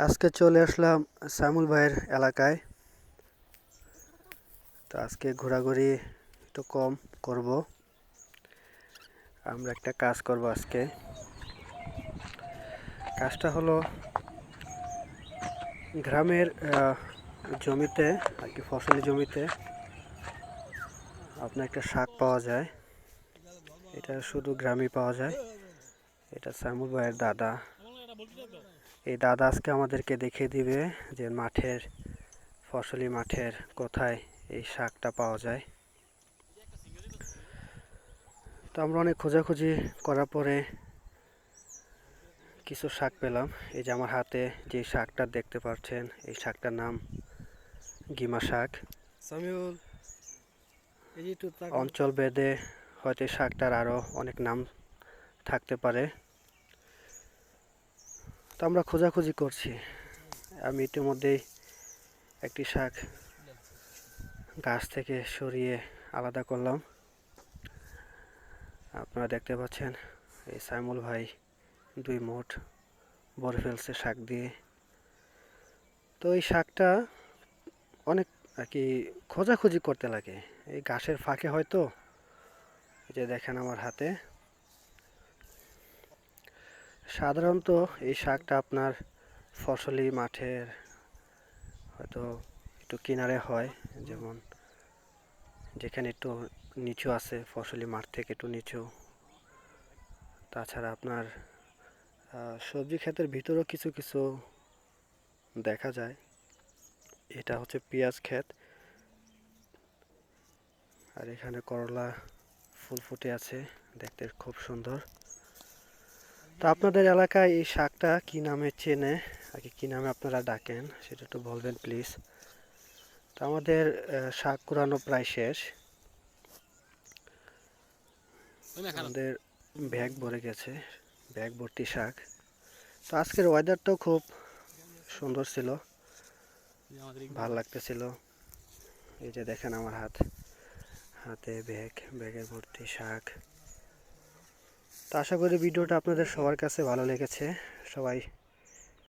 আজকে চলে আসলাম সাইমুল ভাইয়ের এলাকায়। তো আজকে ঘোরাঘুরি একটু কম করব। আমরা একটা কাজ করব আজকে। কাজটা হলো গ্রামের জমিতে আর কি ফসলি জমিতে আপনার একটা শাক পাওয়া যায়। এটা শুধু গ্রামেই পাওয়া যায়। এটা সাইমুল ভাইয়ের দাদা। এই দাদা আজকে আমাদেরকে দেখিয়ে দিবে যে ফসলি মাঠের কোথায় এই শাকটা পাওয়া যায়। তো আমরা অনেক খোঁজাখুঁজি করার পরে কিছু শাক পেলাম। এই যে আমার হাতে যে শাকটা দেখতে পাচ্ছেন, এই শাকটার নাম গিমা শাক। সামিউল অঞ্চল ভেদে হয়তো এই শাকটার আরও অনেক নাম থাকতে পারে। তো আমরা খোঁজাখুঁজি করছি। আমি ইতিমধ্যেই একটি শাক গাছ থেকে সরিয়ে আলাদা করলাম। আপনারা দেখতে পাচ্ছেন এই সাইমুল ভাই 2 মুঠ ভরে ফেলছে শাক দিয়ে। তো এই শাকটা অনেক আর কি খোঁজাখুঁজি করতে লাগে এই ঘাসের ফাঁকে, হয়তো এই যে দেখেন আমার হাতে। সাধারণত এই শাকটা আপনার ফসলি মাঠের হয়তো একটু কিনারে হয়, যেমন যেখানে একটু নিচু আছে, ফসলি মাঠ থেকে একটু নিচু। তাছাড়া আপনার সবজি ক্ষেতের ভিতরেও কিছু কিছু দেখা যায়। এটা হচ্ছে পেঁয়াজ ক্ষেত, আর এখানে করলা ফুল ফুটে আছে, দেখতে খুব সুন্দর। তো আপনাদের এলাকায় এই শাকটা কি নামে চেনে, আর কি নামে আপনারা ডাকেন সেটা একটু বলবেন প্লিজ। তো আমাদের শাক কুড়ানো প্রায় শেষ। আমাদের ব্যাগ ভরে গেছে, ব্যাগ ভর্তি শাক। তো আজকের ওয়েদারটাও খুব সুন্দর ছিল, ভাল লাগতেছিল। এই যে দেখেন আমার হাতে ব্যাগের ভর্তি শাক। তো আশা করি ভিডিওটা আপনাদের সবার কাছে ভালো লেগেছে। সবাই